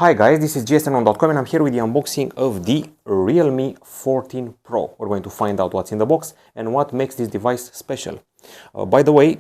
Hi guys, this is GSMDome.com and I'm here with the unboxing of the Realme 14 Pro. We're going to find out what's in the box and what makes this device special. By the way,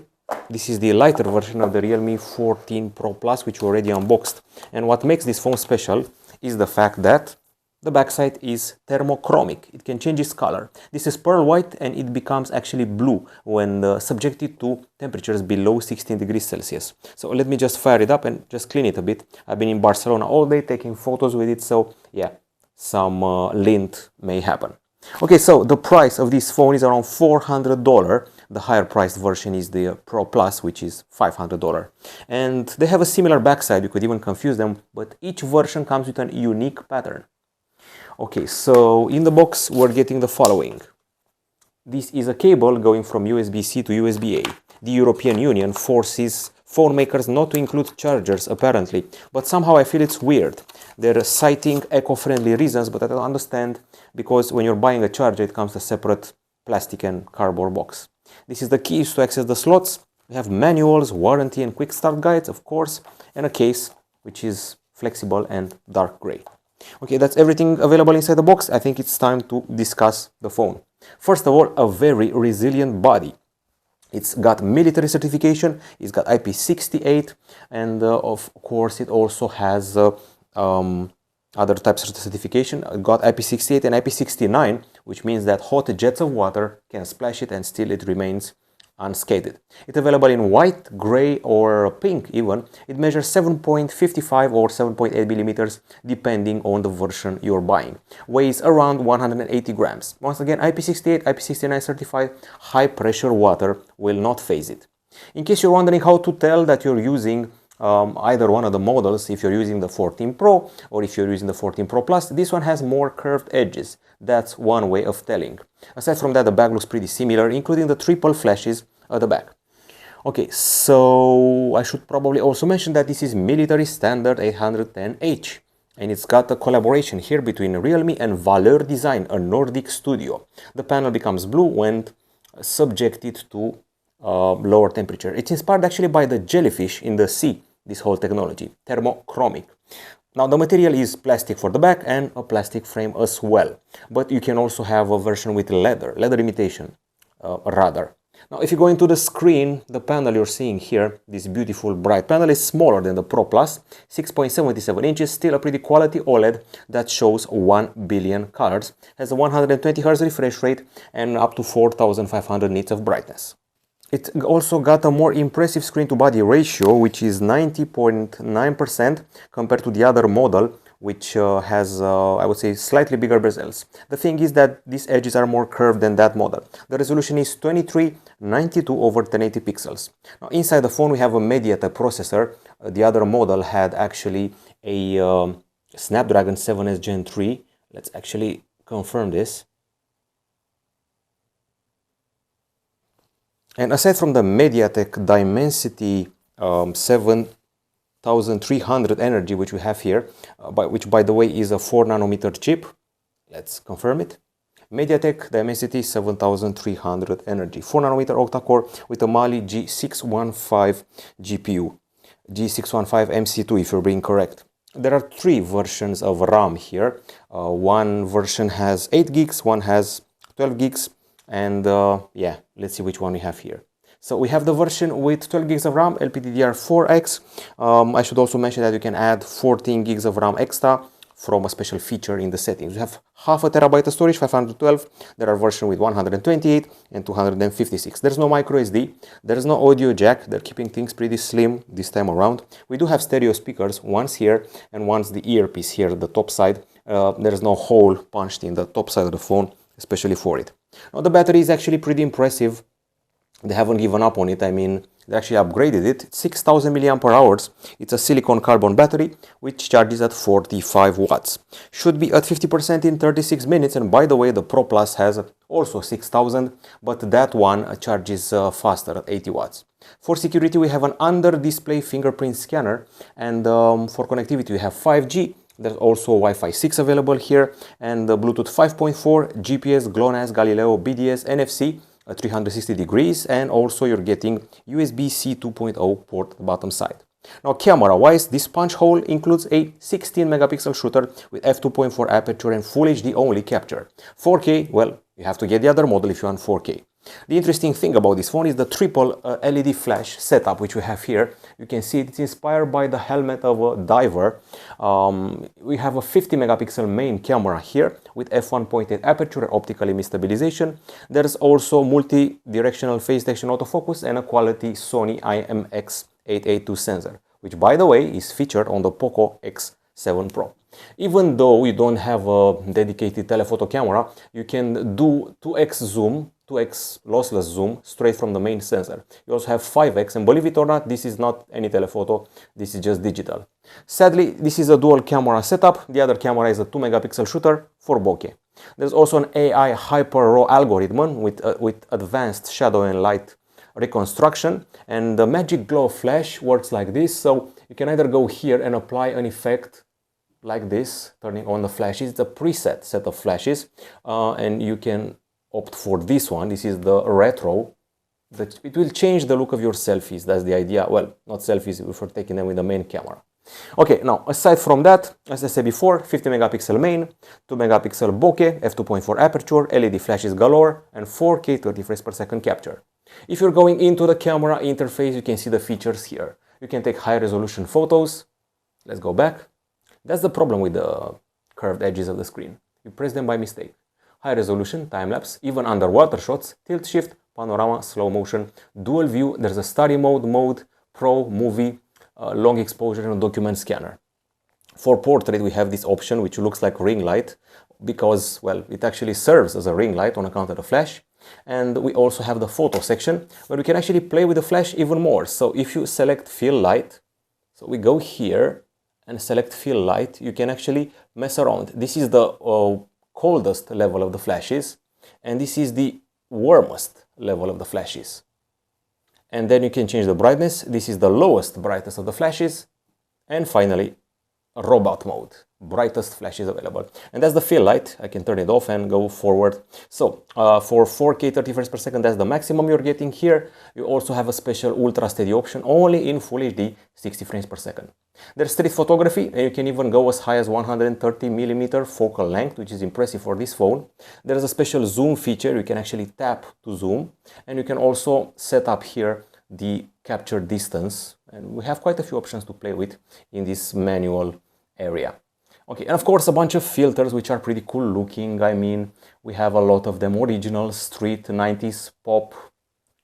this is the lighter version of the Realme 14 Pro Plus, which we already unboxed. And what makes this phone special is the fact that the backside is thermochromic. It can change its color. This is pearl white and it becomes actually blue when subjected to temperatures below 16 degrees Celsius. So let me just fire it up and just clean it a bit. I've been in Barcelona all day taking photos with it, so yeah, some lint may happen. Okay, so the price of this phone is around $400. The higher priced version is the Pro Plus, which is $500. And they have a similar backside, you could even confuse them, but each version comes with a unique pattern. Okay, so in the box we're getting the following. This is a cable going from USB-C to USB-A. The European Union forces phone makers not to include chargers apparently, but somehow I feel it's weird. They're citing eco-friendly reasons, but I don't understand, because when you're buying a charger it comes a separate plastic and cardboard box. This is the keys to access the slots. We have manuals, warranty and quick start guides, of course, and a case which is flexible and dark gray. Okay, that's everything available inside the box. I think it's time to discuss the phone. First of all, a very resilient body. It's got military certification, it's got IP68, and of course it also has other types of certification. It got IP68 and IP69, which means that hot jets of water can splash it and still it remains unscathed. It's available in white, gray or pink even. It measures 7.55 or 7.8 millimeters depending on the version you're buying. Weighs around 180 grams. Once again, IP68, IP69 certified. High pressure water will not phase it. In case you're wondering how to tell that you're using either one of the models, if you're using the 14 Pro or if you're using the 14 Pro Plus, this one has more curved edges. That's one way of telling. Aside from that, the back looks pretty similar, including the triple flashes at the back. Okay, so I should probably also mention that this is military standard 810H, and it's got a collaboration here between Realme and Valeur Design, a Nordic studio. The panel becomes blue when subjected to lower temperature. It's inspired actually by the jellyfish in the sea, this whole technology, thermochromic. Now the material is plastic for the back and a plastic frame as well, but you can also have a version with leather imitation rather. Now if you go into the screen, the panel you're seeing here, this beautiful bright panel, is smaller than the Pro Plus, 6.77 inches, still a pretty quality OLED that shows 1 billion colors, has a 120 Hz refresh rate and up to 4500 nits of brightness. It also got a more impressive screen-to-body ratio, which is 90.9% compared to the other model, which has, I would say, slightly bigger bezels. The thing is that these edges are more curved than that model. The resolution is 2392 over 1080 pixels. Now, inside the phone we have a MediaTek processor. The other model had actually a Snapdragon 7S Gen 3. Let's actually confirm this. And aside from the MediaTek Dimensity 7300 energy, which we have here, which by the way is a 4 nanometer chip, let's confirm it. MediaTek Dimensity 7300 energy, 4 nanometer octa-core with a Mali G615 GPU, G615 MC2 if you're being correct. There are 3 versions of RAM here. One version has 8 gigs, one has 12 gigs. And yeah, let's see which one we have here. So we have the version with 12 gigs of RAM, LPDDR4X. I should also mention that you can add 14 gigs of RAM extra from a special feature in the settings. We have half a terabyte of storage, 512. There are versions with 128 and 256. There's no micro SD. There's no audio jack. They're keeping things pretty slim this time around. We do have stereo speakers, once here and once the earpiece here at the top side. There's no hole punched in the top side of the phone, especially for it. Now the battery is actually pretty impressive. They haven't given up on it. I mean, they actually upgraded it. It's 6000 mAh. It's a silicon carbon battery which charges at 45 watts. Should be at 50% in 36 minutes. And by the way, the Pro Plus has also 6000, but that one charges faster at 80 watts. For security, we have an under-display fingerprint scanner, and for connectivity, we have 5G. There's also Wi-Fi 6 available here, and Bluetooth 5.4, GPS, GLONASS, Galileo, BDS, NFC, 360 degrees, and also you're getting USB-C 2.0 port at the bottom side. Now camera wise, this punch hole includes a 16 megapixel shooter with f2.4 aperture and full HD only capture. 4K, well, you have to get the other model if you want 4K. The interesting thing about this phone is the triple LED flash setup which we have here. You can see it's inspired by the helmet of a diver. We have a 50 megapixel main camera here with f1.8 aperture and optical image stabilization. There's also multi-directional phase detection autofocus and a quality Sony IMX882 sensor, which by the way is featured on the Poco X7 Pro. Even though you don't have a dedicated telephoto camera, you can do 2x zoom, 2x lossless zoom straight from the main sensor. You also have 5x, and believe it or not, this is not any telephoto, this is just digital. Sadly, this is a dual camera setup. The other camera is a 2 megapixel shooter for bokeh. There's also an AI hyper raw algorithm with advanced shadow and light reconstruction, and the magic glow flash works like this. So you can either go here and apply an effect like this, turning on the flashes. It's a preset set of flashes, and you can opt for this one. This is the retro. It will change the look of your selfies. That's the idea. Well, not selfies if we're taking them with the main camera. Okay, now aside from that, as I said before, 50 megapixel main, 2 megapixel bokeh, f2.4 aperture, LED flashes galore, and 4K 30 frames per second capture. If you're going into the camera interface, you can see the features here. You can take high resolution photos. Let's go back. That's the problem with the curved edges of the screen. You press them by mistake. High resolution, time-lapse, even underwater shots, tilt shift, panorama, slow motion, dual view. There's a study mode, pro, movie, long exposure, and document scanner. For portrait, we have this option which looks like ring light because, well, it actually serves as a ring light on account of the flash. And we also have the photo section where we can actually play with the flash even more. So if you select fill light, so we go here and select fill light, you can actually mess around. This is the coldest level of the flashes, and this is the warmest level of the flashes. And then you can change the brightness. This is the lowest brightness of the flashes. And finally, robot mode, brightest flashes available. And that's the fill light. I can turn it off and go forward. So for 4K 30 frames per second, that's the maximum you're getting here. You also have a special ultra steady option only in full HD 60 frames per second. There's street photography, and you can even go as high as 130mm focal length, which is impressive for this phone. There's a special zoom feature. You can actually tap to zoom, and you can also set up here the capture distance, and we have quite a few options to play with in this manual area. Okay, and of course a bunch of filters which are pretty cool looking. I mean, we have a lot of them: original, street, 90s, pop,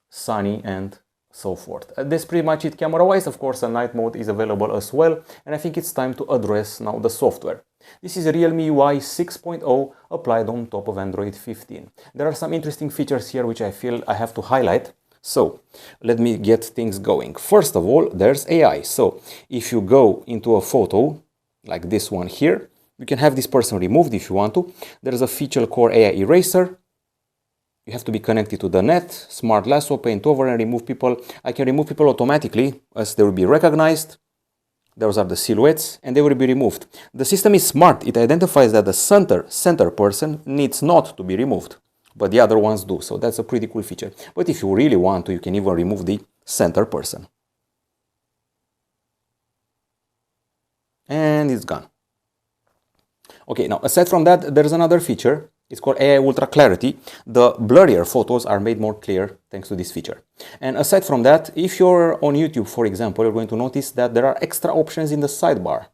sunny, and so forth. That's pretty much it camera wise. Of course, a night mode is available as well, and I think it's time to address now the software. This is Realme UI 6.0 applied on top of Android 15. There are some interesting features here which I feel I have to highlight. So let me get things going. First of all, there's AI. So if you go into a photo like this one here, you can have this person removed if you want to. There's a feature called AI Eraser. You have to be connected to the net, smart lasso, paint over, and remove people. I can remove people automatically as they will be recognized. Those are the silhouettes, and they will be removed. The system is smart. It identifies that the center person needs not to be removed, but the other ones do. So that's a pretty cool feature. But if you really want to, you can even remove the center person. And it's gone. Okay, now aside from that, there's another feature. It's called AI Ultra Clarity. The blurrier photos are made more clear thanks to this feature. And aside from that, if you're on YouTube, for example, you're going to notice that there are extra options in the sidebar.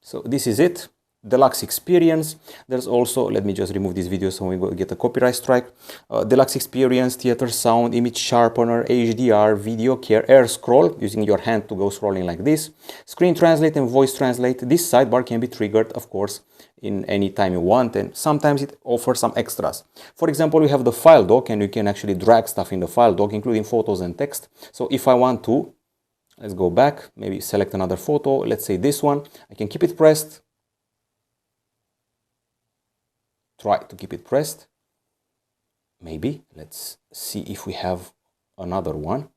So this is it. Deluxe experience. There's also, let me just remove this video so we get a copyright strike. Deluxe experience, theater sound, image sharpener, HDR, video care, air scroll, using your hand to go scrolling like this. Screen translate and voice translate. This sidebar can be triggered, of course, in any time you want, and sometimes it offers some extras. For example, we have the file dock, and you can actually drag stuff in the file dock, including photos and text. So if I want to, let's go back, maybe select another photo, let's say this one, I can keep it pressed. Try to keep it pressed. Maybe. Let's see if we have another one.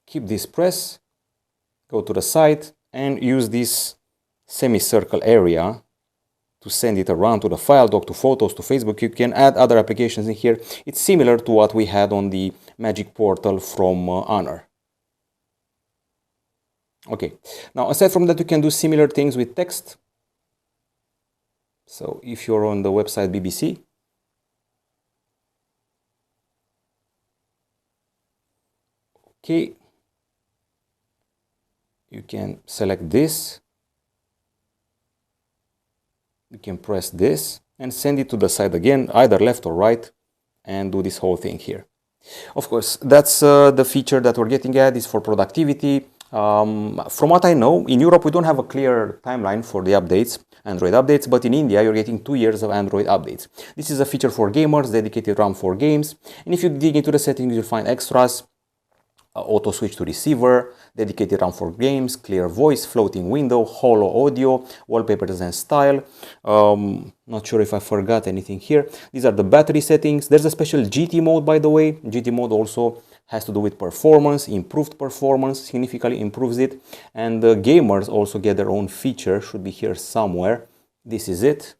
Keep this press, go to the side, and use this semicircle area to send it around to the file dock, to photos, to Facebook. You can add other applications in here. It's similar to what we had on the Magic Portal from Honor. Okay, now aside from that, you can do similar things with text. So if you're on the website BBC, okay, you can select this, you can press this and send it to the side again, either left or right, and do this whole thing here. Of course, that's the feature that we're getting at, is for productivity. From what I know, in Europe we don't have a clear timeline for the updates, Android updates, but in India you're getting 2 years of Android updates. This is a feature for gamers, dedicated RAM for games, and if you dig into the settings you'll find extras, auto switch to receiver, dedicated RAM for games, clear voice, floating window, holo audio, wallpapers and style. Not sure if I forgot anything here. These are the battery settings. There's a special GT mode, by the way. GT mode also has to do with performance, improved performance, significantly improves it. And the gamers also get their own feature, should be here somewhere. This is it.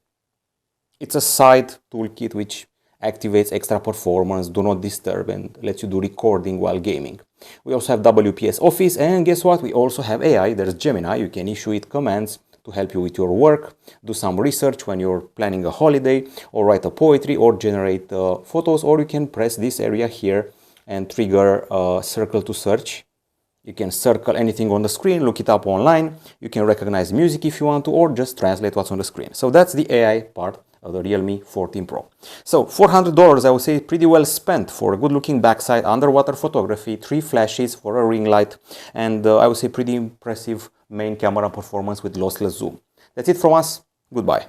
It's a side toolkit which activates extra performance, do not disturb, and lets you do recording while gaming. We also have WPS Office, and guess what? We also have AI. There's Gemini. You can issue it commands to help you with your work, do some research when you're planning a holiday, or write a poetry, or generate photos, or you can press this area here and trigger circle to search. You can circle anything on the screen, look it up online. You can recognize music if you want to, or just translate what's on the screen. So that's the AI part of the Realme 14 Pro. So $400, I would say, pretty well spent for a good looking backside, underwater photography, 3 flashes for a ring light, and I would say pretty impressive main camera performance with lossless zoom. That's it from us. Goodbye.